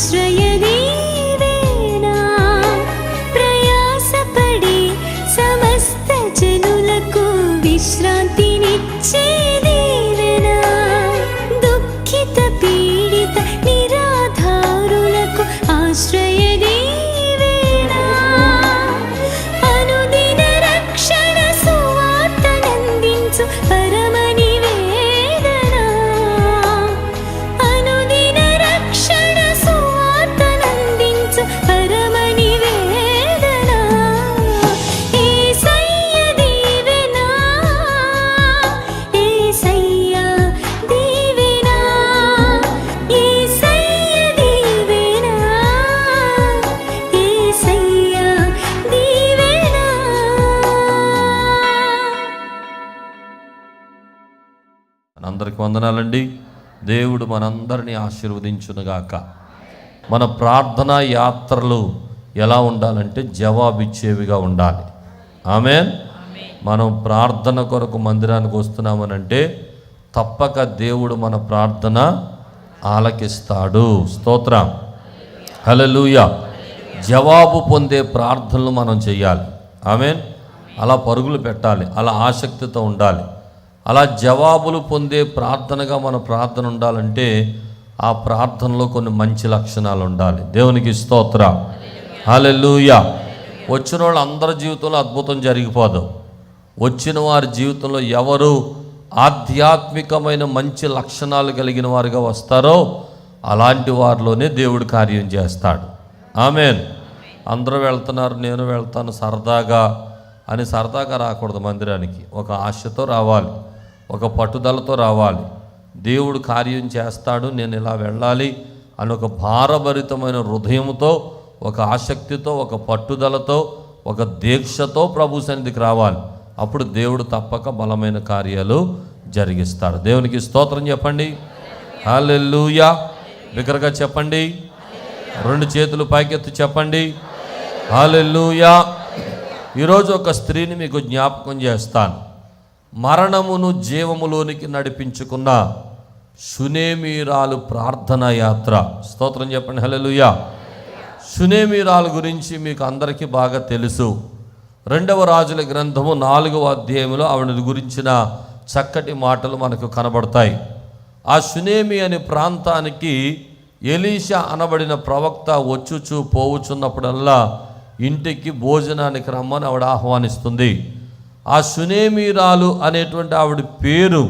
ఆశ్రయ నీవేనా, ప్రయాసపడి సమస్త జనులకు విశ్రాంతినిచ్చే దీవెనా, దుఃఖిత పీడిత నిరాధారులకు ఆశ్రయ నీవేనా, అనుదిన రక్షణ సువార్తనందించు పరమ నివేదనా, అనుదిన రక్షణ సువార్తనందించు పరమ నివేదనా, యేసయ్య దీవెనా, యేసయ్య దీవెనా, యేసయ్య దీవెనా, యేసయ్య దీవెనా. అందరికి వందనాలండి. దేవుడు మనందరినీ ఆశీర్వదించునుగాక. మన ప్రార్థనా యాత్రలు ఎలా ఉండాలంటే జవాబిచ్చేవిగా ఉండాలి. ఆమేన్. మనం ప్రార్థన కొరకు మందిరానికి వస్తున్నామనంటే తప్పక దేవుడు మన ప్రార్థన ఆలకిస్తాడు. స్తోత్రం, హల్లెలూయా. జవాబు పొందే ప్రార్థనలు మనం చేయాలి. ఆమేన్. అలా పరుగులు పెట్టాలి, అలా ఆసక్తితో ఉండాలి. అలా జవాబులు పొందే ప్రార్థనగా మన ప్రార్థన ఉండాలంటే ఆ ప్రార్థనలో కొన్ని మంచి లక్షణాలు ఉండాలి. దేవునికి స్తోత్రం, హల్లెలూయా. వచ్చిన వాళ్ళు అందరి జీవితంలో అద్భుతం జరిగిపోదు. వచ్చిన వారి జీవితంలో ఎవరు ఆధ్యాత్మికమైన మంచి లక్షణాలు కలిగిన వారుగా వస్తారో అలాంటి వారిలోనే దేవుడు కార్యం చేస్తాడు. ఆమేన్. అందరూ వెళ్తున్నారు, నేను వెళ్తాను సరదాగా అని సరదాగా రాకూడదు. మందిరానికి ఒక ఆశతో రావాలి, ఒక పట్టుదలతో రావాలి. దేవుడు కార్యం చేస్తాడు, నేను ఇలా వెళ్ళాలి అని ఒక భారభరితమైన హృదయంతో, ఒక ఆసక్తితో, ఒక పట్టుదలతో, ఒక దీక్షతో ప్రభు సన్నిధికి రావాలి. అప్పుడు దేవుడు తప్పక బలమైన కార్యాలు జరిగిస్తాడు. దేవునికి స్తోత్రం చెప్పండి, హల్లెలూయా. బిగ్గరగా చెప్పండి, రెండు చేతులు పైకెత్తి చెప్పండి, హల్లెలూయా. ఈరోజు ఒక స్త్రీని మీకు జ్ఞాపకం చేస్తాను. మరణమును జీవములోనికి నడిపించుకున్న షునేమీరాలు ప్రార్థనా యాత్ర. స్తోత్రం చెప్పండి, హల్లెలూయా. షునేమీరాలు గురించి మీకు అందరికీ బాగా తెలుసు. 2వ రాజుల గ్రంథము 4వ అధ్యాయంలో ఆవిడ గురించిన చక్కటి మాటలు మనకు కనబడతాయి. ఆ షునేమి అనే ప్రాంతానికి ఎలీషా అనబడిన ప్రవక్త వచ్చుచూ పోవుచున్నప్పుడల్లా ఇంటికి భోజనానికి రమ్మని ఆవిడ ఆహ్వానిస్తుంది. ఆ షునేమీరాలు అనేటువంటి ఆవిడ పేరు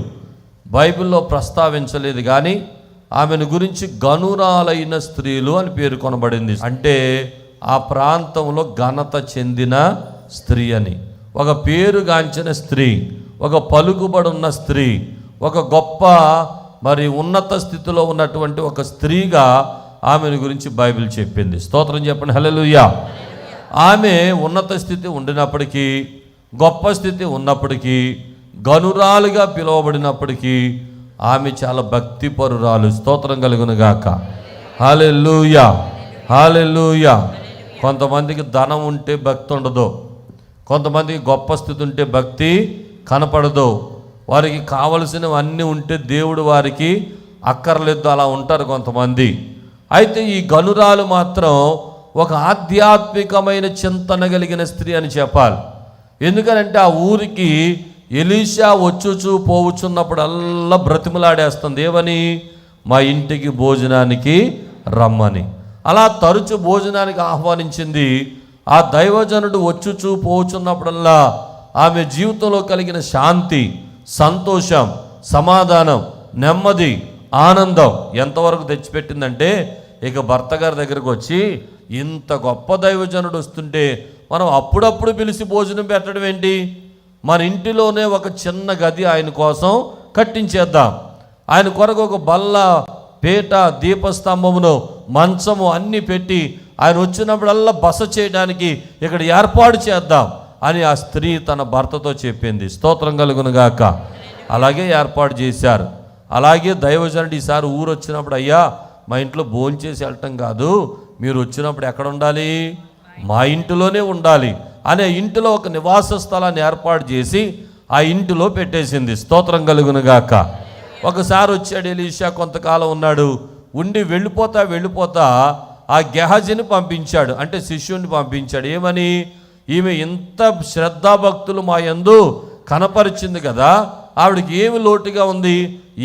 బైబిల్లో ప్రస్తావించలేదు, కానీ ఆమెను గురించి గనురాలైన స్త్రీలు అని పేరు కొనబడింది. అంటే ఆ ప్రాంతంలో ఘనత చెందిన స్త్రీ అని, ఒక పేరుగాంచిన స్త్రీ, ఒక పలుకుబడున్న స్త్రీ, ఒక గొప్ప ఉన్నత స్థితిలో ఉన్నటువంటి ఒక స్త్రీగా ఆమెను గురించి బైబిల్ చెప్పింది. స్తోత్రం చెప్పండి, హల్లెలూయా. ఆమె ఉన్నత స్థితి ఉండినప్పటికీ, గొప్ప స్థితి ఉన్నప్పటికీ, గనురాలుగా పిలువబడినప్పటికీ ఆమె చాలా భక్తిపరురాలు. స్తోత్రం కలుగునుగాక, హల్లెలూయా, హల్లెలూయా. కొంతమందికి ధనం ఉంటే భక్తి ఉండదు, కొంతమందికి గొప్ప స్థితి ఉంటే భక్తి కనపడదు. వారికి కావలసినవన్నీ ఉంటే దేవుడు వారికి అక్కర్లేదు, అలా ఉంటారు కొంతమంది. అయితే ఈ గనురాలు మాత్రం ఒక ఆధ్యాత్మికమైన చింతన కలిగిన స్త్రీ అని చెప్పాలి. ఎందుకనంటే ఆ ఊరికి ఎలీషా వచ్చుచూ పోవుచున్నప్పుడల్లా బ్రతిమలాడేస్తుంది. ఏమని? మా ఇంటికి భోజనానికి రమ్మని. అలా తరచు భోజనానికి ఆహ్వానించింది. ఆ దైవజనుడు వచ్చుచూ పోవుచున్నప్పుడల్లా ఆమె జీవితంలో కలిగిన శాంతి, సంతోషం, సమాధానం, నెమ్మది, ఆనందం ఎంతవరకు తెచ్చిపెట్టిందంటే, ఇక భర్త గారి దగ్గరకు వచ్చి, ఇంత గొప్ప దైవజనుడు వస్తుంటే మనం అప్పుడప్పుడు పిలిచి భోజనం పెట్టడం ఏంటి? మన ఇంటిలోనే ఒక చిన్న గది ఆయన కోసం కట్టించేద్దాం. ఆయన కొరకు ఒక బల్ల, పీట, దీపస్తంభమును, మంచము అన్నీ పెట్టి ఆయన వచ్చినప్పుడల్లా బస చేయడానికి ఇక్కడ ఏర్పాటు చేద్దాం అని ఆ స్త్రీ తన భర్తతో చెప్పింది. స్తోత్రం కలుగునుగాక. అలాగే ఏర్పాటు చేశారు. అలాగే దైవజనుడు ఈసారి ఊరు వచ్చినప్పుడు, అయ్యా మా ఇంట్లో భోంచేసి వెళ్ళటం కాదు, మీరు వచ్చినప్పుడు ఎక్కడ ఉండాలి? మా ఇంటిలోనే ఉండాలి అనే ఇంటిలో ఒక నివాస స్థలాన్ని ఏర్పాటు చేసి ఆ ఇంటిలో పెట్టేసింది. స్తోత్రం కలుగునుగాక. ఒకసారి వచ్చాడు ఎలీషా, కొంతకాలం ఉన్నాడు. ఉండి వెళ్ళిపోతా ఆ గెహజీని పంపించాడు, అంటే శిష్యుడిని పంపించాడు. ఏమని? ఈమె ఇంత శ్రద్ధాభక్తులు మా యందు కనపరిచింది కదా, ఆవిడకి ఏమి లోటుగా ఉంది,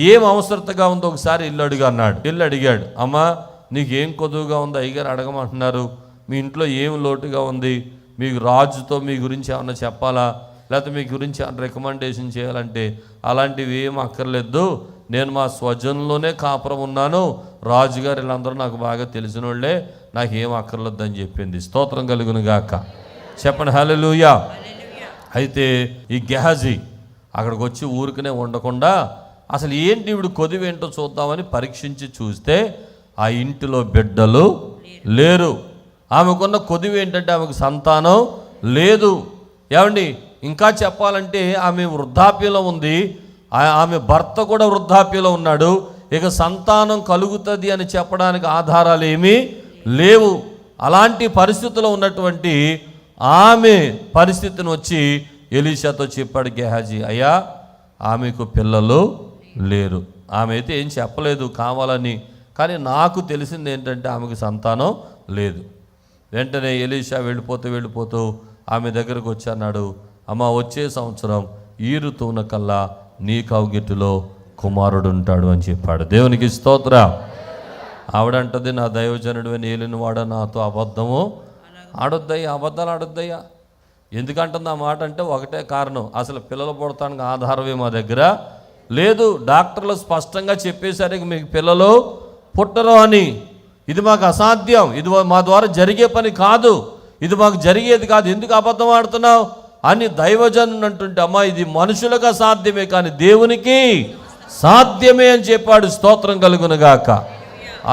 ఏం అవసరతగా ఉందో ఒకసారి ఇల్లు అడుగు అన్నాడు. ఇల్లు అడిగాడు. అమ్మా నీకేం కొదువుగా ఉంది, అయ్యగారు అడగమంటున్నారు, మీ ఇంట్లో ఏం లోటుగా ఉంది, మీకు రాజుతో మీ గురించి ఏమన్నా చెప్పాలా, లేకపోతే మీ గురించి ఏమన్నా రికమెండేషన్ చేయాలంటే అలాంటివి ఏం అక్కర్లేదు, నేను మా స్వజనంలోనే కాపురం ఉన్నాను, రాజుగారు వీళ్ళందరూ నాకు బాగా తెలిసిన వాళ్ళే, నాకు ఏం అక్కర్లేదు అని చెప్పింది. స్తోత్రం కలుగును గాక. చెప్పండి హల్లెలూయా. అయితే ఈ గెహజీ అక్కడికి వచ్చి ఊరికనే ఉండకుండా అసలు ఏంటి ఈవిడ కొదువేంటో చూద్దామని పరీక్షించి చూస్తే ఆ ఇంటిలో బిడ్డలు లేరు. ఆమెకున్న కొదువు ఏంటంటే ఆమెకు సంతానం లేదు. ఏమండి ఇంకా చెప్పాలంటే ఆమె వృద్ధాప్యంలో ఉంది, ఆమె భర్త కూడా వృద్ధాప్యంలో ఉన్నాడు. ఇక సంతానం కలుగుతుంది అని చెప్పడానికి ఆధారాలు ఏమీ లేవు. అలాంటి పరిస్థితిలో ఉన్నటువంటి ఆమె పరిస్థితిని వచ్చి ఎలీషాతో చెప్పాడు గెహజీ, అయ్యా ఆమెకు పిల్లలు లేరు. ఆమె అయితే ఏం చెప్పలేదు కావాలని, కానీ నాకు తెలిసింది ఏంటంటే ఆమెకు సంతానం లేదు. వెంటనే ఎలీషా వెళ్ళిపోతూ ఆమె దగ్గరకు వచ్చి అన్నాడు, అమ్మ వచ్చే సంవత్సరం ఈ ఋతువున కల్లా నీ కౌగిటిలో కుమారుడు ఉంటాడు అని చెప్పాడు. దేవునికి స్తోత్రం. ఆవిడంటది, నా దైవజనుడు అని ఏలినవాడ నాతో అబద్ధము ఆడొద్దయ్యా, అబద్ధాలు ఆడొద్దయ్యా. ఎందుకంటుంది ఆ మాట అంటే ఒకటే కారణం, అసలు పిల్లలు పుడతానికి ఆధారమే మా దగ్గర లేదు. డాక్టర్లు స్పష్టంగా చెప్పేసరి మీకు పిల్లలు పుట్టరు అని. ఇది మాకు అసాధ్యం, ఇది మా ద్వారా జరిగే పని కాదు, ఇది మాకు జరిగేది కాదు, ఎందుకు అబద్ధం ఆడుతున్నావు అని దైవజనుడు అంటుంటే, అమ్మా ఇది మనుషులకు అసాధ్యమే కానీ దేవునికి సాధ్యమే అని చెప్పాడు. స్తోత్రం కలుగునుగాక.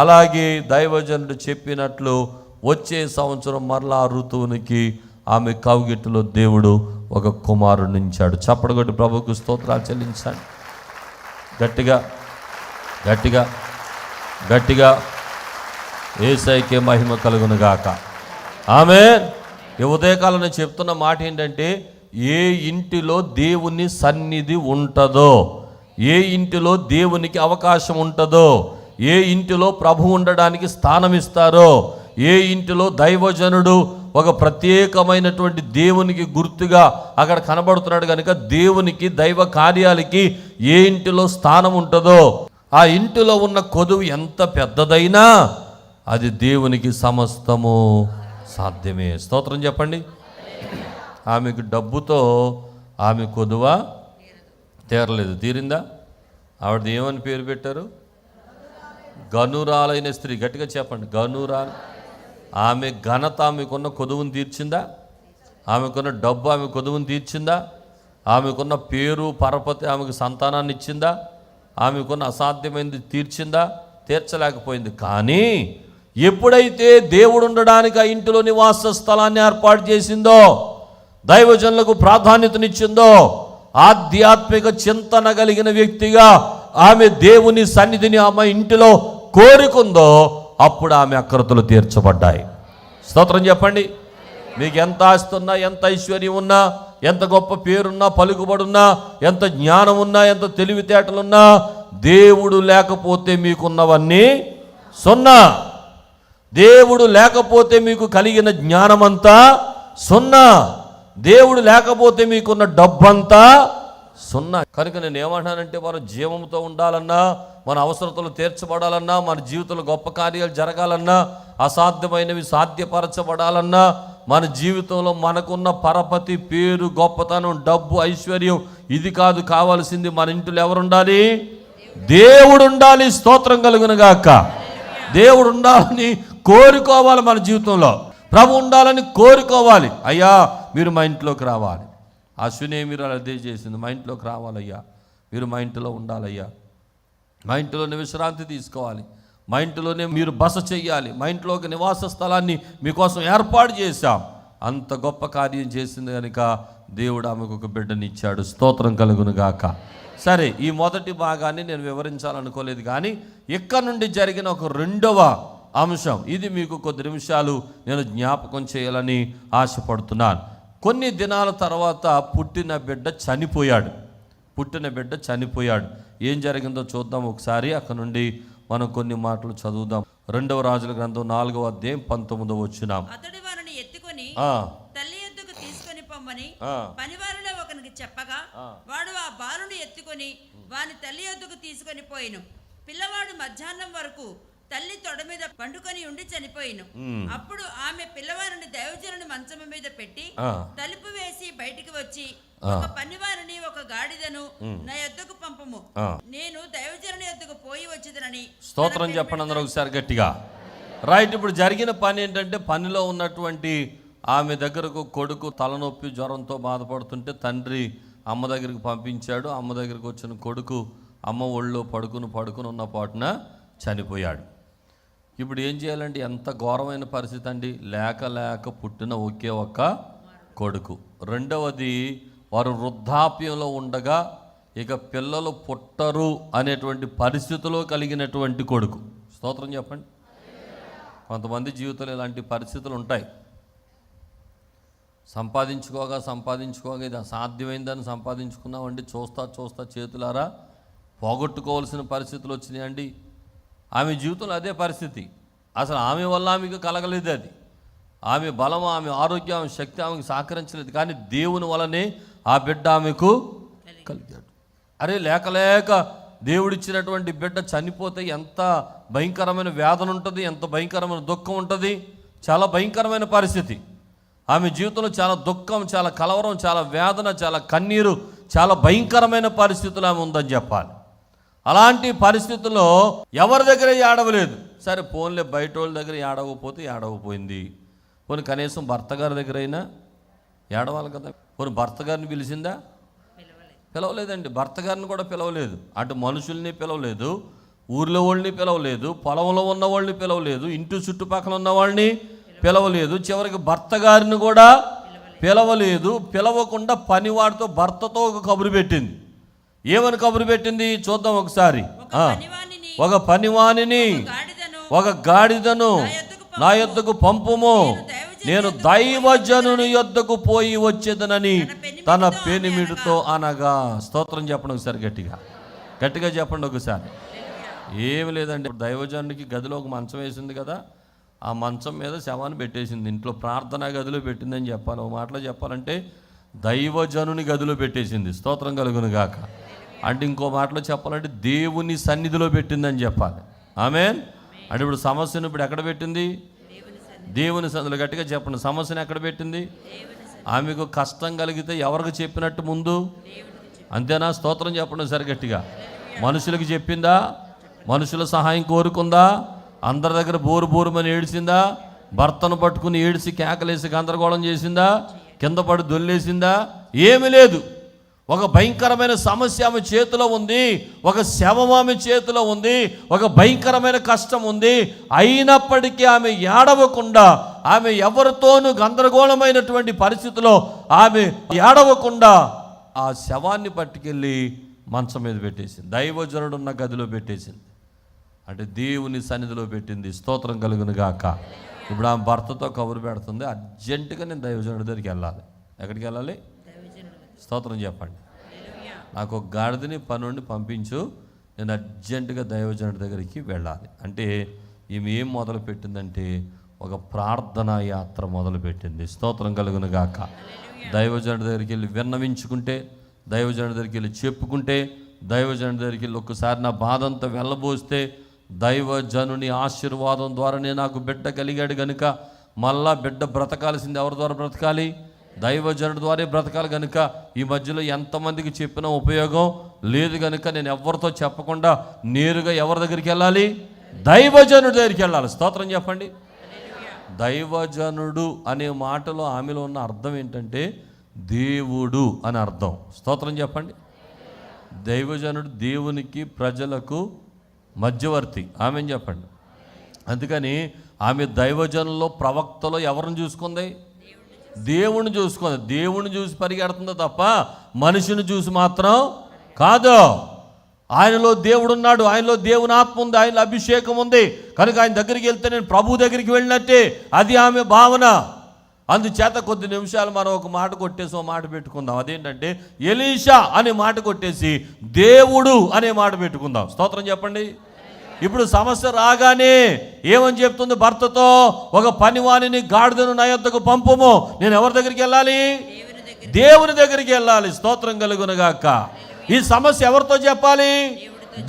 అలాగే దైవజనుడు చెప్పినట్లు వచ్చే సంవత్సరం మరలా ఋతువునికి ఆమె కౌగిట్టులో దేవుడు ఒక కుమారుని ఇచ్చాడు. చప్పడగొట్టి ప్రభుకు స్తోత్రాలు చెల్లించండి. గట్టిగా గట్టిగా గట్టిగా యేసయ్యకే మహిమ కలుగునుగాక. ఆమేన్. ఈ ఉదయకాలం నేను చెప్తున్న మాట ఏంటంటే, ఏ ఇంటిలో దేవుని సన్నిధి ఉంటుందో, ఏ ఇంటిలో దేవునికి అవకాశం ఉంటుందో, ఏ ఇంటిలో ప్రభు ఉండడానికి స్థానం ఇస్తారో, ఏ ఇంటిలో దైవజనుడు ఒక ప్రత్యేకమైనటువంటి దేవునికి గుర్తుగా అక్కడ కనబడుతున్నాడు కనుక దేవునికి దైవ కార్యాలకి ఏ ఇంటిలో స్థానం ఉంటుందో, ఆ ఇంటిలో ఉన్న కొదువు ఎంత పెద్దదైనా అది దేవునికి సమస్తము సాధ్యమే. స్తోత్రం చెప్పండి. ఆమెకు డబ్బుతో ఆమె కొదువ తీరలేదు. తీరిందా? ఆవిడది ఏమని పేరు పెట్టారు? గనురాలైన స్త్రీ. గట్టిగా చెప్పండి, గనురాలు. ఆమె ఘనత ఆమెకున్న కొదువును తీర్చిందా? ఆమెకున్న డబ్బు ఆమె కొదువును తీర్చిందా? ఆమెకున్న పేరు పరపతి ఆమెకు సంతానాన్ని ఇచ్చిందా? ఆమెకున్న అసాధ్యమైనది తీర్చిందా? తీర్చలేకపోయింది. కానీ ఎప్పుడైతే దేవుడు ఉండడానికి ఆ ఇంటిలో నివాస స్థలాన్ని ఏర్పాటు చేసిందో, దైవజనులకు ప్రాధాన్యతనిచ్చిందో, ఆధ్యాత్మిక చింతన కలిగిన వ్యక్తిగా ఆమె దేవుని సన్నిధిని ఆమె ఇంటిలో కోరుకుందో, అప్పుడు ఆమె అక్కరతలు తీర్చబడ్డాయి. స్తోత్రం చెప్పండి. మీకు ఎంత ఆస్తి ఉన్నా, ఎంత ఐశ్వర్యం ఉన్నా, ఎంత గొప్ప పేరున్నా, పలుకుబడున్నా, ఎంత జ్ఞానం ఉన్నా, ఎంత తెలివితేటలున్నా, దేవుడు లేకపోతే మీకున్నవన్నీ సున్నా. దేవుడు లేకపోతే మీకు కలిగిన జ్ఞానమంతా సున్నా. దేవుడు లేకపోతే మీకున్న డబ్బంతా సున్నా. కనుక నేను ఏమంటానంటే, మన జీవంతో ఉండాలన్నా, మన అవసరతలు తీర్చబడాలన్నా, మన జీవితంలో గొప్ప కార్యాలు జరగాలన్నా, అసాధ్యమైనవి సాధ్యపరచబడాలన్నా, మన జీవితంలో మనకున్న పరపతి, పేరు, గొప్పతనం, డబ్బు, ఐశ్వర్యం ఇది కాదు కావాల్సింది. మన ఇంట్లో ఎవరు ఉండాలి? దేవుడు ఉండాలి. స్తోత్రం కలుగునుగాక. దేవుడు ఉండాలని కోరుకోవాలి. మన జీవితంలో ప్రభు ఉండాలని కోరుకోవాలి. అయ్యా మీరు మా ఇంట్లోకి రావాలి. ఆ సునేమిరాలు అదే చేసింది. మా ఇంట్లోకి రావాలయ్యా, మీరు మా ఇంట్లో ఉండాలయ్యా, మా ఇంట్లోనే విశ్రాంతి తీసుకోవాలి, మా ఇంట్లోనే మీరు బస చెయ్యాలి, మా ఇంట్లో ఒక నివాస స్థలాన్ని మీకోసం ఏర్పాటు చేశాం. అంత గొప్ప కార్యం చేసింది కనుక దేవుడు ఆమెకు ఒక బిడ్డనిచ్చాడు. స్తోత్రం కలుగునుగాక. సరే, ఈ మొదటి భాగాన్ని నేను వివరించాలనుకోలేదు, కానీ ఇక్కడ నుండి జరిగిన ఒక రెండవ అంశం, ఇది మీకు కొద్ది నిమిషాలు నేను జ్ఞాపకం చేయాలని ఆశపడుతున్నాను. కొన్ని దినాల తర్వాత పుట్టిన బిడ్డ చనిపోయాడు. ఏం జరిగిందో చూద్దాం ఒకసారి. అక్కడ నుండి మనం కొన్ని మాటలు చదువుదాం. 2వ రాజుల గ్రంథం 4వ అధ్యాయం 19వ వచనం. అతడు వారిని ఎత్తుకొని తల్లి ఎద్దుకు తీసుకొని పొమ్మని పనివారిలో ఒకనికి చెప్పగా వాడు ఆ బాలుని ఎత్తుకొని వాని తల్లి ఎద్దుకు తీసుకొని పోయిను. పిల్లవాడు మధ్యాహ్నం వరకు తల్లి తొడ మీద పండుకొని ఉండి చనిపోయిను. అప్పుడు ఆమె పిల్లవారిని దైవజనుని మంచం మీద పెట్టి తలుపు వేసి బయటికి వచ్చి ఒక పనివారిని ఒక గాడిదను నా యొద్దకు పంపము, నేను దైవజనుని యొద్దకు పోయి వచ్చేదనని. స్తోత్రం చెప్పండి అందరూ ఒకసారి గట్టిగా. రైట్, ఇప్పుడు జరిగిన పని ఏంటంటే, పనిలో ఉన్నటువంటి ఆమె దగ్గరకు కొడుకు తలనొప్పి జ్వరంతో బాధపడుతుంటే తండ్రి అమ్మ దగ్గరికి పంపించాడు. అమ్మ దగ్గరికి వచ్చిన కొడుకు అమ్మ ఒళ్ళో పడుకుని ఉన్న పాటున చనిపోయాడు. ఇప్పుడు ఏం చేయాలంటే ఎంత ఘోరమైన పరిస్థితి అండి. లేక పుట్టిన ఒకే ఒక్క కొడుకు. రెండవది, వారు వృద్ధాప్యంలో ఉండగా ఇక పిల్లలు పుట్టరు అనేటువంటి పరిస్థితిలో కలిగినటువంటి కొడుకు. స్తోత్రం చెప్పండి. కొంతమంది జీవితంలో ఇలాంటి పరిస్థితులు ఉంటాయి. సంపాదించుకోగా ఇది అసాధ్యమైందని సంపాదించుకున్నామండి, చూస్తా చేతులారా పోగొట్టుకోవాల్సిన పరిస్థితులు వచ్చినాయండి. ఆమె జీవితంలో అదే పరిస్థితి. అసలు ఆమె వల్ల ఆమెకు కలగలేదు అది. ఆమె బలం, ఆమె ఆరోగ్యం, ఆమె శక్తి ఆమెకు సహకరించలేదు. కానీ దేవుని వలనే ఆ బిడ్డ ఆమెకు కలిగాడు. అరే లేక దేవుడిచ్చినటువంటి బిడ్డ చనిపోతే ఎంత భయంకరమైన వేదన ఉంటుంది, ఎంత భయంకరమైన దుఃఖం ఉంటుంది. చాలా భయంకరమైన పరిస్థితి. ఆమె జీవితంలో చాలా దుఃఖం, చాలా కలవరం, చాలా వేదన, చాలా కన్నీరు, చాలా భయంకరమైన పరిస్థితులు ఆమె ఉందని చెప్పాలి. అలాంటి పరిస్థితుల్లో ఎవరి దగ్గర ఏడవలేదు. సరే పోన్లే, బయట వాళ్ళ దగ్గర ఏడవపోయింది. పోనీ కనీసం భర్త గారి దగ్గర అయినా ఏడవాలి కదా. పోనీ భర్త గారిని పిలిచిందా? పిలవలేదండి. భర్త గారిని కూడా పిలవలేదు. అటు మనుషుల్ని పిలవలేదు, ఊర్లో వాళ్ళని పిలవలేదు, పొలంలో ఉన్న వాళ్ళని పిలవలేదు, ఇంటి చుట్టుపక్కల ఉన్న వాళ్ళని పిలవలేదు, చివరికి భర్త గారిని కూడా పిలవలేదు. పిలవకుండా పనివాడితో, భర్తతో ఒక కబురు పెట్టింది. ఏమని కబురు పెట్టింది చూద్దాం ఒకసారి. ఒక పనివానిని, ఒక గాడిదను నా యొద్దకు పంపుము, నేను దైవజనుని యొద్దకు పోయి వచ్చేదనని తన పెనిమిడితో అనగా. స్తోత్రం చెప్పండి ఒకసారి, గట్టిగా చెప్పండి ఒకసారి. ఏమి లేదండి, దైవజనునికి గదిలో ఒక మంచం వేసింది కదా, ఆ మంచం మీద శవాన్ని పెట్టేసింది. ఇంట్లో ప్రార్థనా గదిలో పెట్టిందని చెప్పాలి. ఒక మాటలో చెప్పాలంటే దైవజనుని గదిలో పెట్టేసింది. స్తోత్రం కలుగును గాక. అంటే ఇంకో మాటలో చెప్పాలంటే దేవుని సన్నిధిలో పెట్టిందని చెప్పాలి. ఆమేన్. అంటే ఇప్పుడు సమస్యను ఇప్పుడు ఎక్కడ పెట్టింది? దేవుని సన్నిధిలో. గట్టిగా చెప్పండి, సమస్యను ఎక్కడ పెట్టింది? ఆమెకు కష్టం కలిగితే ఎవరికి చెప్పినట్టు ముందు? అంతేనా? స్తోత్రం చెప్పండి సరి గట్టిగా. మనుషులకు చెప్పిందా? మనుషుల సహాయం కోరుకుందా? అందరి దగ్గర బోరుమని ఏడిసిందా? భర్తను పట్టుకుని ఏడిసి కేకలేసి గందరగోళం చేసిందా? కింద పడి దొల్లేసిందా? ఏమీ లేదు. ఒక భయంకరమైన సమస్య ఆమె చేతిలో ఉంది, ఒక శవం ఆమె చేతిలో ఉంది, ఒక భయంకరమైన కష్టం ఉంది. అయినప్పటికీ ఆమె ఏడవకుండా, ఆమె ఎవరితోనూ గందరగోళమైనటువంటి పరిస్థితిలో ఆమె ఏడవకుండా ఆ శవాన్ని పట్టుకెళ్ళి మంచం మీద పెట్టేసింది. దైవజనుడున్న గదిలో పెట్టేసింది. అంటే దేవుని సన్నిధిలో పెట్టింది. స్తోత్రం కలుగును గాక. ఇప్పుడు ఆమె భర్తతో కబురు పెడుతుంది, అర్జెంటుగా నేను దైవజనుడి దగ్గరికి వెళ్ళాలి. ఎక్కడికి వెళ్ళాలి? స్తోత్రం చెప్పండి. నాకు ఒక గాడిదని పని నుండి పంపించు, నేను అర్జెంటుగా దైవజనుడి దగ్గరికి వెళ్ళాలి. అంటే ఈమె ఏం మొదలు పెట్టిందంటే ఒక ప్రార్థనా యాత్ర మొదలుపెట్టింది. స్తోత్రం కలుగును గాక. దైవజనుడి దగ్గరికి వెళ్ళి విన్నవించుకుంటే, దైవజనుడి దగ్గరికి వెళ్ళి చెప్పుకుంటే, దైవజనుడి దగ్గరికి వెళ్ళి ఒక్కసారి నా బాధంతా వెళ్ళబోస్తే, దైవజనుని ఆశీర్వాదం ద్వారానే నాకు బిడ్డ కలిగాడు కనుక మళ్ళా బిడ్డ బ్రతకాల్సింది ఎవరి ద్వారా బ్రతకాలి? దైవజనుడి ద్వారా బ్రతకాలి. కనుక ఈ మధ్యలో ఎంతమందికి చెప్పినా ఉపయోగం లేదు కనుక నేను ఎవరితో చెప్పకుండా నేరుగా ఎవరి దగ్గరికి వెళ్ళాలి? దైవజనుడి దగ్గరికి వెళ్ళాలి. స్తోత్రం చెప్పండి. దైవజనుడు అనే మాటలో ఆమెలో ఉన్న అర్థం ఏంటంటే దేవుడు అని అర్థం. స్తోత్రం చెప్పండి. దైవజనుడు దేవునికి ప్రజలకు మధ్యవర్తి. ఆమె చెప్పండి. అందుకని ఆమె దైవజనుల్లో ప్రవక్తలో ఎవరిని చూసుకుంది? దేవుణ్ణి చూసుకుంది. దేవుణ్ణి చూసి పరిగెడుతుందో తప్ప మనిషిని చూసి మాత్రం కాదు. ఆయనలో దేవుడు ఉన్నాడు, ఆయనలో దేవుని ఆత్మ ఉంది, ఆయనలో అభిషేకం ఉంది కనుక ఆయన దగ్గరికి వెళ్తే నేను ప్రభు దగ్గరికి వెళ్ళినట్టే, అది ఆమె భావన. అందుచేత కొద్ది నిమిషాలు మనం ఒక మాట కొట్టేసి ఒక మాట పెట్టుకుందాం. అదేంటంటే ఎలీషా అనే మాట కొట్టేసి దేవుడు అనే మాట పెట్టుకుందాం. స్తోత్రం చెప్పండి. ఇప్పుడు సమస్య రాగానే ఏమని చెప్తుంది భర్తతో? ఒక పనివాణిని గాడిదను నా యొద్దకు పంపుము. నేను ఎవరి దగ్గరికి వెళ్ళాలి? దేవుని దగ్గరికి వెళ్ళాలి. స్తోత్రం కలుగునుగాక. ఈ సమస్య ఎవరితో చెప్పాలి?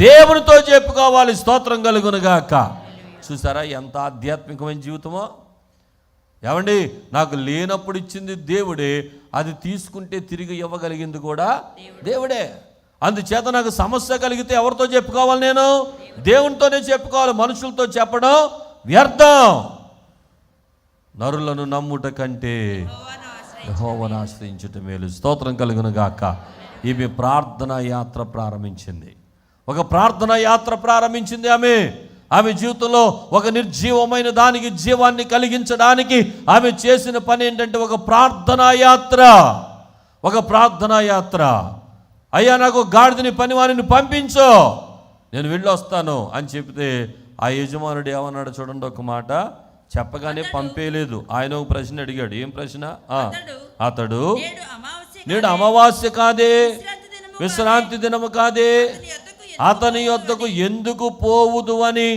దేవునితో చెప్పుకోవాలి. స్తోత్రం కలుగునుగాక. చూసారా ఎంత ఆధ్యాత్మికమైన జీవితమో? ఏమండి, నాకు లేనప్పుడు ఇచ్చింది దేవుడే, అది తీసుకుంటే తిరిగి ఇవ్వగలిగింది కూడా దేవుడే. అందుచేత నాకు సమస్య కలిగితే ఎవరితో చెప్పుకోవాలి? నేను దేవునితోనే చెప్పుకోవాలి. మనుషులతో చెప్పడం వ్యర్థం. నరులను నమ్ముట కంటే యెహోవాను ఆశ్రయించుట మేలు. స్తోత్రం కలుగును గాక. ఈమె ప్రార్థనా యాత్ర ప్రారంభించింది. ఒక ప్రార్థనా యాత్ర ప్రారంభించింది ఆమె జీవితంలో ఒక నిర్జీవమైన దానికి జీవాన్ని కలిగించడానికి ఆమె చేసిన పని ఏంటంటే ఒక ప్రార్థనా యాత్ర. ఒక ప్రార్థనా యాత్ర. అయ్యా, నాకు గాడిదని పనివారిని పంపించు, నేను వెళ్ళొస్తాను అని చెప్తే ఆ యజమానుడు ఏమన్నాడు చూడండి. ఒక మాట చెప్పగానే పంపేయలేదు. ఆయన ఒక ప్రశ్న అడిగాడు. ఏం ప్రశ్న? అతడు నేడు అమావాస్య కాదే, విశ్రాంతి దినము కాదే, అతని యొద్దకు ఎందుకు పోవుదు అని.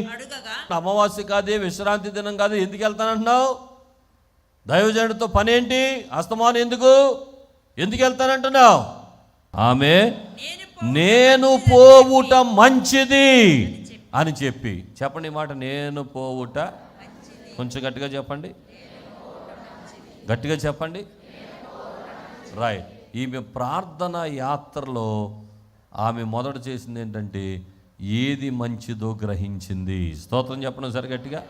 అమావాస్య కాదే, విశ్రాంతి దినం కాదే, ఎందుకు వెళ్తానంటున్నావు? దైవజనుడితో పనేంటి? అస్తమానం ఎందుకు వెళ్తానంటున్నావు? ఆమె నేను పోవుట మంచిది అని చెప్పండి ఈ మాట. నేను పోవుట, కొంచెం గట్టిగా చెప్పండి, గట్టిగా చెప్పండి. రైట్. ఈమె ప్రార్థన యాత్రలో ఆమె మొదట చేసింది ఏంటంటే ఏది మంచిదో గ్రహించింది. స్తోత్రం చెప్పండి సరే గట్టిగా.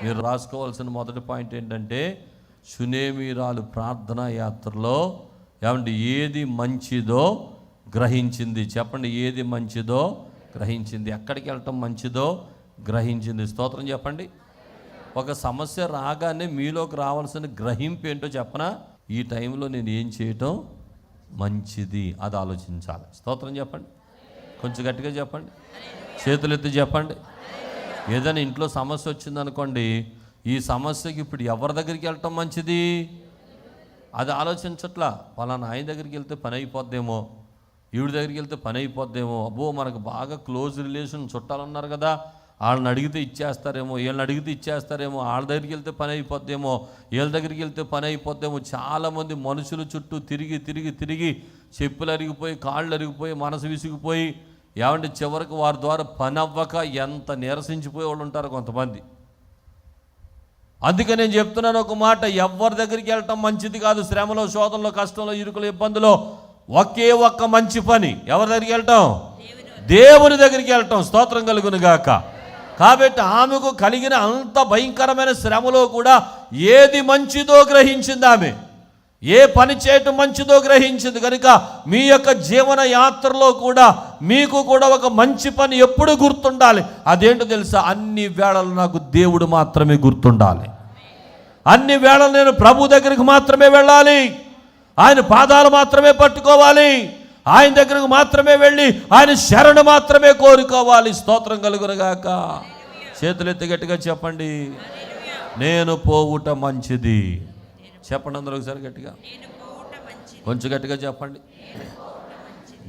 మీరు రాసుకోవాల్సిన మొదటి పాయింట్ ఏంటంటే షూనేమీరాలు ప్రార్థనా యాత్రలో ఏమంటే ఏది మంచిదో గ్రహించింది. చెప్పండి, ఏది మంచిదో గ్రహించింది. ఎక్కడికి వెళ్ళటం మంచిదో గ్రహించింది. స్తోత్రం చెప్పండి. ఒక సమస్య రాగానే మీలోకి రావాల్సిన గ్రహింపు ఏంటో చెప్పనా? ఈ టైంలో నేను ఏం చేయటం మంచిది, అది ఆలోచించాలి. స్తోత్రం చెప్పండి. కొంచెం గట్టిగా చెప్పండి, చేతులెత్తి చెప్పండి. ఏదైనా ఇంట్లో సమస్య వచ్చిందనుకోండి, ఈ సమస్యకి ఇప్పుడు ఎవరి దగ్గరికి వెళ్ళటం మంచిది అది ఆలోచించట్లా. పలానా ఆయన దగ్గరికి వెళ్తే పని అయిపోద్దేమో, ఈవిడ దగ్గరికి వెళ్తే పని అయిపోద్దేమో, అబ్బో మనకు బాగా క్లోజ్ రిలేషన్ చుట్టాలు ఉన్నారు కదా, వాళ్ళని అడిగితే ఇచ్చేస్తారేమో, వీళ్ళని అడిగితే ఇచ్చేస్తారేమో, వాళ్ళ దగ్గరికి వెళ్తే పని అయిపోద్దేమో, వీళ్ళ దగ్గరికి వెళ్తే పని అయిపోద్దేమో. చాలామంది మనుషుల చుట్టూ తిరిగి తిరిగి తిరిగి చెప్పులు అరిగిపోయి, కాళ్ళు అరిగిపోయి, మనసు విసిగిపోయి, ఏమంటే చివరికి వారి ద్వారా పని అవ్వక ఎంత నీరసించిపోయే వాళ్ళు ఉంటారు కొంతమంది. అందుకే నేను చెప్తున్నాను ఒక మాట, ఎవరి దగ్గరికి వెళ్ళటం మంచిది కాదు. శ్రమలో, శోధనలో, కష్టంలో, ఇరుకులో, ఇబ్బందులో ఒకే ఒక్క మంచి పని. ఎవరి దగ్గరికి వెళ్ళటం? దేవుని దగ్గరికి వెళ్ళటం. స్తోత్రం కలుగును గాక. కాబట్టి ఆమెకు కలిగిన అంత భయంకరమైన శ్రమలో కూడా ఏది మంచిదో గ్రహించింది ఆమె. ఏ పని చేయటం మంచిదో గ్రహించింది. కనుక మీ యొక్క జీవన యాత్రలో కూడా మీకు కూడా ఒక మంచి పని ఎప్పుడు గుర్తుండాలి. అదేంటో తెలుసా? అన్ని వేళలు నాకు దేవుడు మాత్రమే గుర్తుండాలి. అన్ని వేళలు నేను ప్రభు దగ్గరికి మాత్రమే వెళ్ళాలి. ఆయన పాదాలు మాత్రమే పట్టుకోవాలి. ఆయన దగ్గరకు మాత్రమే వెళ్ళి ఆయన శరణు మాత్రమే కోరుకోవాలి. స్తోత్రం కలుగునుగాక. చేతులెత్తి గట్టిగా చెప్పండి, నేను పోవుట మంచిది. చెప్పండి అందరూ ఒకసారి గట్టిగా, కొంచెం గట్టిగా చెప్పండి.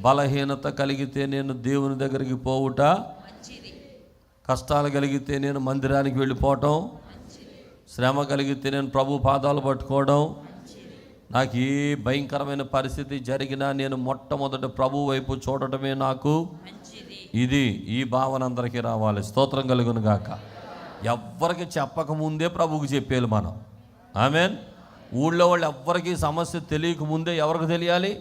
బలహీనత కలిగితే నేను దేవుని దగ్గరికి పోవుట, కష్టాలు కలిగితే నేను మందిరానికి వెళ్ళిపోవటం, శ్రమ కలిగితే నేను ప్రభు పాదాలు పట్టుకోవడం, నాకు ఏ భయంకరమైన పరిస్థితి జరిగినా నేను మొట్టమొదట ప్రభు వైపు చూడటమే నాకు ఇది. ఈ భావన అందరికీ రావాలి. స్తోత్రం కలుగును గాక. ఎవ్వరికి చెప్పకముందే ప్రభువుకి చెప్పేయాలి మనం. ఆమెన్. ఊళ్ళో వాళ్ళు ఎవ్వరికి సమస్య తెలియకముందే ఎవరికి తెలియాలి?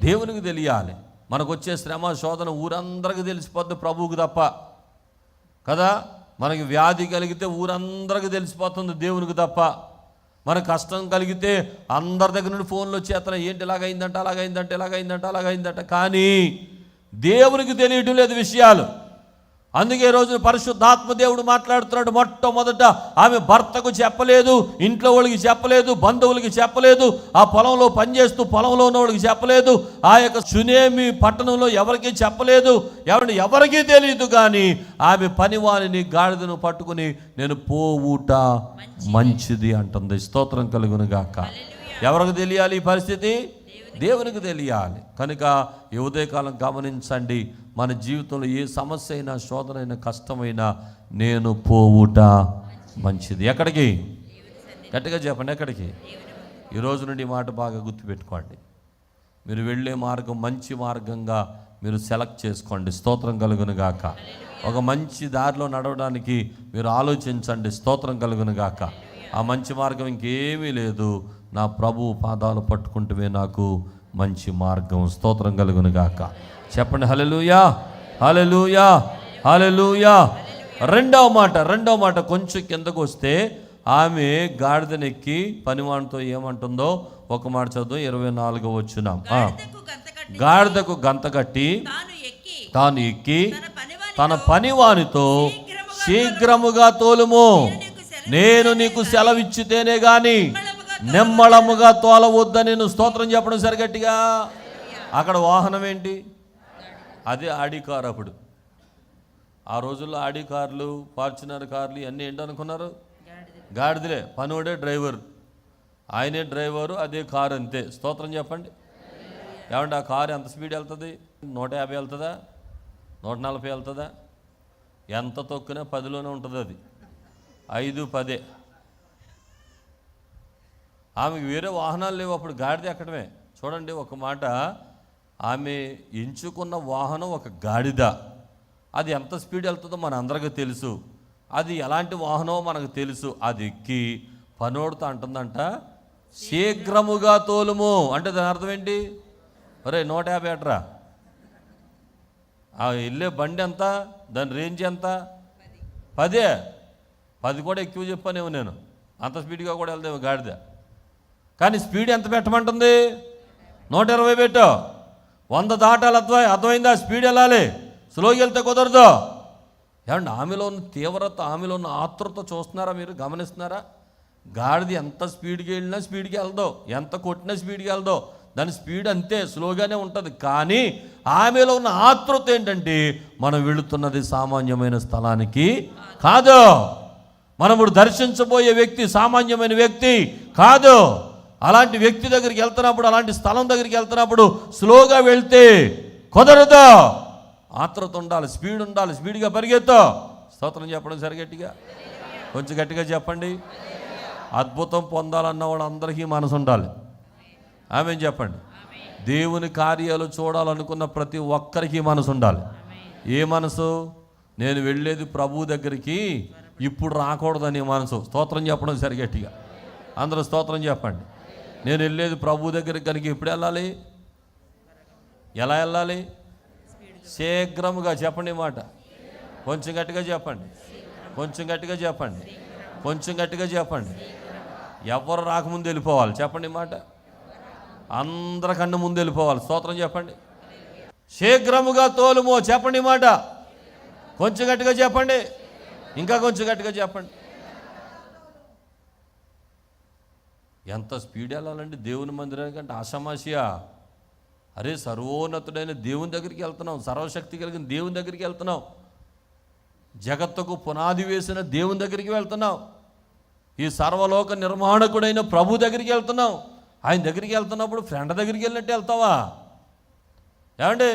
దేవునికి తెలియాలి. మనకు వచ్చే శ్రమ శోధన ఊరందరికీ తెలిసిపోద్ది, ప్రభువుకి తప్ప కదా. మనకి వ్యాధి కలిగితే ఊరందరికీ తెలిసిపోతుంది, దేవునికి తప్ప. మన కష్టం కలిగితే అందరి దగ్గర నుండి ఫోన్లు వచ్చేస్తాను, ఏంటి ఇలాగైందంట, అలాగైందంట, ఇలాగైందంట, అలాగైందంట. కానీ దేవునికి తెలియటం లేదు విషయాలు. అందుకే రోజు పరిశుద్ధాత్మ దేవుడు మాట్లాడుతున్నాడు. మొట్టమొదట ఆమె భర్తకు చెప్పలేదు, ఇంట్లో వాళ్ళకి చెప్పలేదు, బంధువులకి చెప్పలేదు, ఆ పొలంలో పనిచేస్తూ పొలంలో ఉన్న వాళ్ళకి చెప్పలేదు, ఆ యొక్క షూనేమి పట్టణంలో ఎవరికి చెప్పలేదు, ఎవరికీ తెలియదు. కానీ ఆమె పనివానిని గాడిదను పట్టుకుని నేను పోవుట మంచిది అంటుంది. స్తోత్రం కలుగును గాక. ఎవరికి తెలియాలి ఈ పరిస్థితి? దేవునికి తెలియాలి. కనుక ఈ ఉదయకాలం గమనించండి, మన జీవితంలో ఏ సమస్య అయినా, శోధన అయినా, కష్టమైనా నేను పోవుట మంచిది. ఎక్కడికి? గట్టిగా చెప్పండి, ఎక్కడికి? ఈ రోజు నుండి మాట బాగా గుర్తుపెట్టుకోండి. మీరు వెళ్ళే మార్గం మంచి మార్గంగా మీరు సెలెక్ట్ చేసుకోండి. స్తోత్రం కలుగును గాక. ఒక మంచి దారిలో నడవడానికి మీరు ఆలోచించండి. స్తోత్రం కలుగును గాక. ఆ మంచి మార్గం ఇంకేమీ లేదు, నా ప్రభు పాదాలు పట్టుకుంటూనే నాకు మంచి మార్గం. స్తోత్రం కలుగును గాక. చెప్పండి హల్లెలూయా, హల్లెలూయా, హల్లెలూయా. రెండవ మాట కొంచెం కిందకు వస్తే, ఆమె గాడిదనెక్కి పనివానితో ఏమంటుందో ఒక మాట చదువు. 24వ వచనం. గాడిదకు గంత కట్టి తాను ఎక్కి తన పనివానితో శీఘ్రముగా తోలుము, నేను నీకు సెలవిచ్చితేనే గాని నెమ్మళముగా తోలవద్దని. నేను స్తోత్రం చెప్పడం సరిగట్టిగా. అక్కడ వాహనం ఏంటి? అదే ఆడి కారు. అప్పుడు ఆ రోజుల్లో ఆడి కార్లు, ఫార్చునర్ కార్లు ఇవన్నీ ఏంటనుకున్నారు? గాడిదలే. పనివాడే డ్రైవర్, ఆయనే డ్రైవరు, అదే కారు, అంతే. స్తోత్రం చెప్పండి. ఏమంటే ఆ కారు ఎంత స్పీడ్ వెళ్తుంది? 150 వెళ్తుందా? 140 వెళ్తుందా? ఎంత తొక్కినా 10లోనే ఉంటుంది. అది 5, 10. ఆమెకు వేరే వాహనాలు లేవు. అప్పుడు గాడిద ఎక్కడమే. చూడండి ఒక మాట, ఆమె ఎంచుకున్న వాహనం ఒక గాడిద. అది ఎంత స్పీడ్ వెళ్తుందో మన అందరికీ తెలుసు. అది ఎలాంటి వాహనమో మనకు తెలుసు. అది ఎక్కి పనోడుతో అంటుందంట, శీఘ్రముగా తోలుము. అంటే దాని అర్థం ఏంటి? ఒరే 150 ఏట్రా, ఆ వెళ్ళే బండి ఎంత, దాని రేంజ్ ఎంత? 10 కూడా ఎక్కువ చెప్పానేమో నేను. అంత స్పీడ్గా కూడా వెళ్దాము గాడిద. కానీ స్పీడ్ ఎంత పెట్టమంటుంది? 120 పెట్టు. 100 దాటాలి. అర్థమైందా? స్పీడ్ వెళ్ళాలి, స్లోగా వెళ్తే కుదరదు. ఏమండి ఆమెలో ఉన్న తీవ్రత, ఆమెలో ఉన్న ఆతృత చూస్తున్నారా? మీరు గమనిస్తున్నారా? గాడిద ఎంత స్పీడ్కి వెళ్ళినా స్పీడ్కి వెళ్దాం, ఎంత కొట్టినా స్పీడ్కి వెళ్దాం. దాని స్పీడ్ అంతే, స్లోగానే ఉంటుంది. కానీ ఆమెలో ఉన్న ఆతృత ఏంటంటే, మనం వెళుతున్నది సామాన్యమైన స్థలానికి కాదు. మనం ఇప్పుడు దర్శించబోయే వ్యక్తి సామాన్యమైన వ్యక్తి కాదు. అలాంటి వ్యక్తి దగ్గరికి వెళ్తున్నప్పుడు, అలాంటి స్థలం దగ్గరికి వెళ్తున్నప్పుడు స్లోగా వెళ్తే కుదరదు. ఆతృత ఉండాలి, స్పీడ్ ఉండాలి, స్పీడ్గా పరిగెత్తు. స్తోత్రం చెప్పడం సరిగట్టిగా, కొంచెం గట్టిగా చెప్పండి. అద్భుతం పొందాలన్న వాళ్ళందరికీ మనసు ఉండాలి. ఆమేన్ చెప్పండి. దేవుని కార్యాలు చూడాలనుకున్న ప్రతి ఒక్కరికి మనసు ఉండాలి. ఏ మనసు? నేను వెళ్ళేది ప్రభు దగ్గరికి, ఇప్పుడు రాకూడదనే మనసు. స్తోత్రం చెప్పడం సరిగట్టిగా, అందరూ స్తోత్రం చెప్పండి. నేను వెళ్ళేది ప్రభు దగ్గరికి కనుక ఎప్పుడు వెళ్ళాలి? ఎలా వెళ్ళాలి? శీఘ్రముగా. చెప్పండి మాట, కొంచెం గట్టిగా చెప్పండి, కొంచెం గట్టిగా చెప్పండి, కొంచెం గట్టిగా చెప్పండి. ఎవరు రాకముందు వెళ్ళిపోవాలి. చెప్పండి మాట, అందరికన్నా ముందు వెళ్ళిపోవాలి. స్తోత్రం చెప్పండి. శీఘ్రముగా తోలుమో. చెప్పండి మాట, కొంచెం గట్టిగా చెప్పండి, ఇంకా కొంచెం గట్టిగా చెప్పండి. ఎంత స్పీడ్ వెళ్ళాలండి దేవుని మందిరానికి అంటే ఆషామాషియా? అరే సర్వోన్నతుడైన దేవుని దగ్గరికి వెళ్తున్నాం, సర్వశక్తి కలిగిన దేవుని దగ్గరికి వెళ్తున్నాం, జగత్తుకు పునాది వేసిన దేవుని దగ్గరికి వెళ్తున్నాం, ఈ సర్వలోక నిర్మాణకుడైన ప్రభు దగ్గరికి వెళ్తున్నాం. ఆయన దగ్గరికి వెళ్తున్నప్పుడు ఫ్రెండ్ దగ్గరికి వెళ్ళినట్టు వెళ్తావా? ఏమండి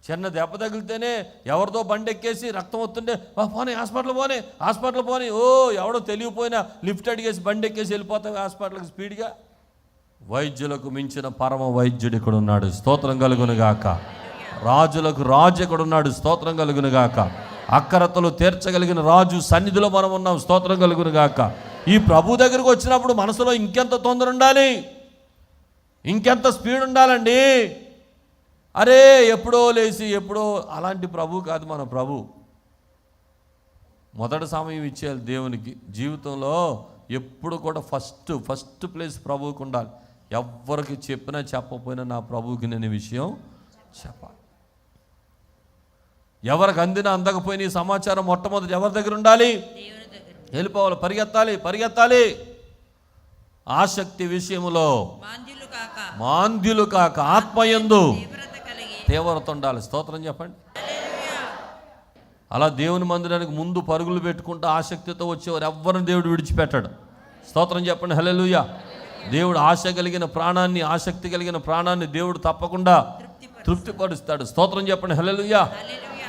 చిన్న దెబ్బ తగిలితేనే ఎవరితో బండి ఎక్కేసి రక్తం వస్తుంటే పోనీ హాస్పిటల్ పోనీ ఓ ఎవడో తెలియపోయినా లిఫ్ట్ అడిగేసి బండి ఎక్కేసి వెళ్ళిపోతావు హాస్పిటల్కి స్పీడ్గా. వైద్యులకు మించిన పరమ వైద్యుడు ఇక్కడ ఉన్నాడు. స్తోత్రం కలుగునుగాక. రాజులకు రాజు ఇక్కడ ఉన్నాడు. స్తోత్రం కలుగునుగాక. అక్కరతలు తీర్చగలిగిన రాజు సన్నిధిలో మనం ఉన్నాం. స్తోత్రం కలుగునుగాక. ఈ ప్రభు దగ్గరికి వచ్చినప్పుడు మనసులో ఇంకెంత తొందర ఉండాలి, ఇంకెంత స్పీడ్ ఉండాలండి. అరే ఎప్పుడో లేచి ఎప్పుడో, అలాంటి ప్రభు కాదు మన ప్రభు. మొదటి సమయం ఇచ్చేయాలి దేవునికి. జీవితంలో ఎప్పుడు కూడా ఫస్ట్ ప్లేస్ ప్రభువుకు ఉండాలి. ఎవరికి చెప్పినా చెప్పకపోయినా నా ప్రభువుకి నేను విషయం చెప్పాలి. ఎవరికి అందినా అందకపోయినా ఈ సమాచారం మొట్టమొదటి ఎవరి దగ్గర ఉండాలి? వెళ్ళిపోవాలి, పరిగెత్తాలి. ఆసక్తి విషయంలో మాంద్యులు కాక ఆత్మయందు తీవ్రత ఉండాలి. స్తోత్రం చెప్పండి. అలా దేవుని మందిరానికి ముందు పరుగులు పెట్టుకుంటూ ఆసక్తితో వచ్చేవారు ఎవ్వరిని దేవుడు విడిచిపెట్టాడు. స్తోత్రం చెప్పండి. హల్లెలూయా. దేవుడు ఆశ కలిగిన ప్రాణాన్ని, ఆసక్తి కలిగిన ప్రాణాన్ని దేవుడు తప్పకుండా తృప్తిపరుస్తాడు. స్తోత్రం చెప్పండి హల్లెలూయా.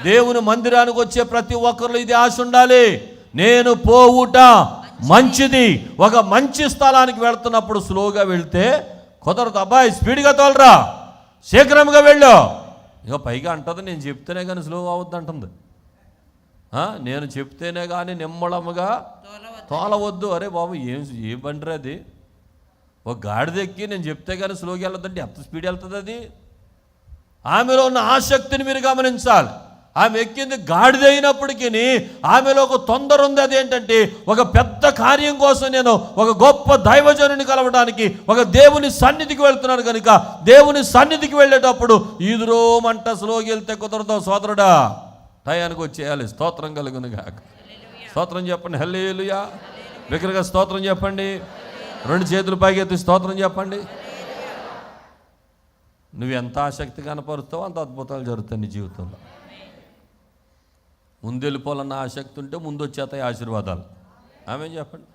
దేవుని మందిరానికి వచ్చే ప్రతి ఒక్కరిలో ఇది ఆశ ఉండాలి. నేను పోవుట మంచిది. ఒక మంచి స్థలానికి వెళ్తున్నప్పుడు స్లోగా వెళ్తే కుదరదు. అబ్బాయి స్పీడ్గా తోలరా, శీఘ్రంగా వెళ్ళు. ఇక పైగా అంటుంది, నేను చెప్తేనే కానీ స్లో అవద్దు అంటుంది. నేను చెప్తేనే కానీ నిమ్మళముగా తోలవద్దు. అరే బాబు, ఏ బండి అది? ఒక గాడిద ఎక్కి నేను చెప్తే కానీ స్లోగా వెళ్ళొద్దంటే ఎంత స్పీడ్ వెళ్తుంది అది? ఆమెలో ఉన్న ఆసక్తిని మీరు గమనించాలి. ఆమె ఎక్కింది గాడిద అయినప్పటికీ ఆమెలో ఒక తొందర ఉంది. అదేంటంటే ఒక పెద్ద కార్యం కోసం నేను ఒక గొప్ప దైవజనుని కలవడానికి ఒక దేవుని సన్నిధికి వెళ్తున్నాను కనుక దేవుని సన్నిధికి వెళ్ళేటప్పుడు ఈదురో మంట స్లోకి వెళ్తే కుదరదు సోదరుడా, టయానికి వచ్చేయాలి. స్తోత్రం కలుగును గాక. స్తోత్రం చెప్పండి హల్లెలూయా. బిగ్గరగా స్తోత్రం చెప్పండి. 2 చేతులు పైకెత్తి స్తోత్రం చెప్పండి. నువ్వు ఎంత ఆసక్తి కనపరుస్తావో అంత అద్భుతాలు జరుగుతాయి నీ జీవితంలో. ముందెళ్ళిపోవాలన్న ఆసక్తి ఉంటే ముందు వచ్చేస్తాయి ఆశీర్వాదాలు. ఆమె చెప్పండి.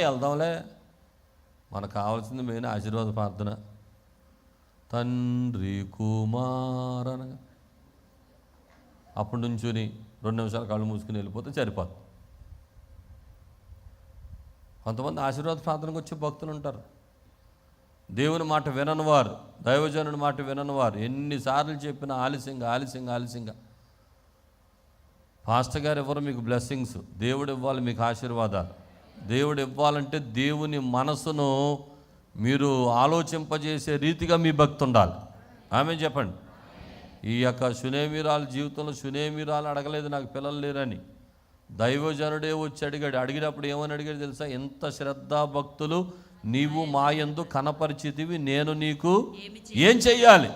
వెళ్దాంలే, మనకు కావాల్సింది మెయిన్ ఆశీర్వాద ప్రార్థన. తండ్రి కుమారనగా అప్పటి నుంచుని 2 నిమిషాలు కళ్ళు మూసుకుని వెళ్ళిపోతే సరిపోతుంది. కొంతమంది ఆశీర్వాద ప్రార్థనకు వచ్చే భక్తులు ఉంటారు. దేవుని మాట విననివారు, దైవజనుని మాట విననివారు. ఎన్నిసార్లు చెప్పినా ఆలస్యంగా. పాస్టర్ గారు ఎవరు మీకు బ్లెస్సింగ్స్, దేవుడు ఇవ్వాలి మీకు ఆశీర్వాదాలు. దేవుడు ఇవ్వాలంటే దేవుని మనసును మీరు ఆలోచింపజేసే రీతిగా మీ భక్తి ఉండాలి. ఆమె చెప్పండి. ఈ యొక్క సునేమిరాలు జీవితంలో సునేమిరాలు అడగలేదు నాకు పిల్లలు లేరని. దైవజనుడే వచ్చి అడిగాడు. అడిగినప్పుడు ఏమని అడిగాడు తెలుసా? ఎంత శ్రద్ధాభక్తులు నీవు మా యందు కనపరిచితివి, నేను నీకు ఏం చెయ్యాలి?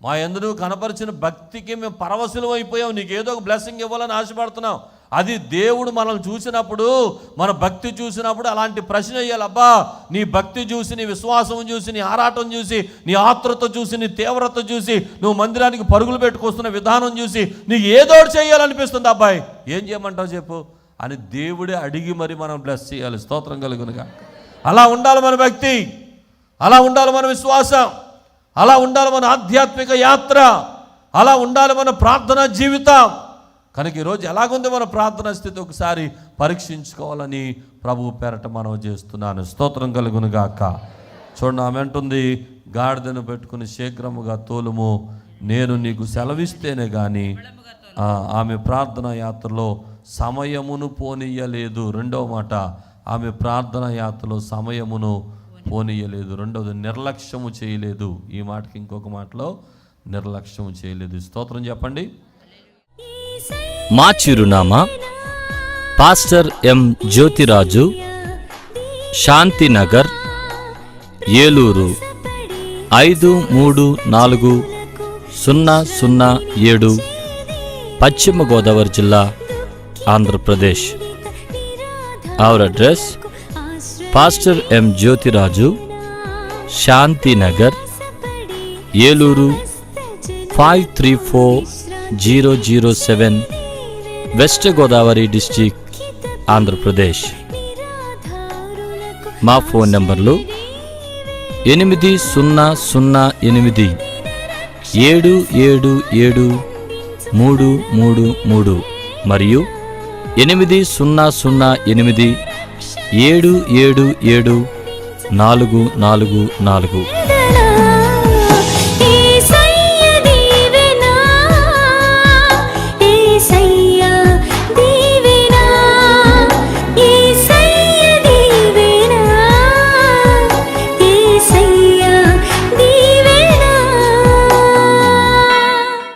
మా యందు నువ్వు కనపరిచిన భక్తికి మేము పరవశులం అయిపోయాం. నీకు ఏదో ఒక బ్లెస్సింగ్ ఇవ్వాలని ఆశపడుతున్నాం. అది దేవుడు మనల్ని చూసినప్పుడు, మన భక్తి చూసినప్పుడు అలాంటి ప్రశ్న వేయాలి. అబ్బా, నీ భక్తి చూసి, నీ విశ్వాసం చూసి, నీ ఆరాటం చూసి, నీ ఆత్రత చూసి, నీ తీవ్రత చూసి, నువ్వు మందిరానికి పరుగులు పెట్టుకొస్తున్న విధానం చూసి నీకు ఏదో చేయాలనిపిస్తుంది. అబ్బాయి ఏం చేయమంటావు చెప్పు అని దేవుడే అడిగి మరి మనం బ్లెస్ చేయాలి. స్తోత్రం కలుగునుగా. అలా ఉండాలి మన భక్తి, అలా ఉండాలి మన విశ్వాసం, అలా ఉండాలి మన ఆధ్యాత్మిక యాత్ర, అలా ఉండాలి మన ప్రార్థనా జీవితం. కనుక ఈరోజు ఎలాగుంది మన ప్రార్థనా స్థితి ఒకసారి పరీక్షించుకోవాలని ప్రభు పేరట మనం చేస్తున్నాను. స్తోత్రం కలుగును గాక. చూడండి, ఆమె అంటుంది, గాడిదను పెట్టుకుని శీఘ్రముగా తోలుము, నేను నీకు సెలవిస్తేనే కానీ. ఆమె ప్రార్థనా యాత్రలో సమయమును పోనీయలేదు. రెండవ మాట, ఆమె ప్రార్థనా యాత్రలో సమయమును పోనీయలేదు. రెండవది, నిర్లక్ష్యము చేయలేదు. ఈ మాటకి ఇంకొక మాటలో నిర్లక్ష్యము చేయలేదు. స్తోత్రం చెప్పండి. మా చిరునామా పాస్టర్ ఎం జ్యోతిరాజు, శాంతినగర్, ఏలూరు 534007, పశ్చిమ గోదావరి జిల్లా, Andhra Pradesh. Our address pastor M Jyothiraju, Shantinagar, Eluru 534007, west Godavari district, Andhra Pradesh. మా ఫోన్ నంబర్లు 8007773333 మరియు 8008777444.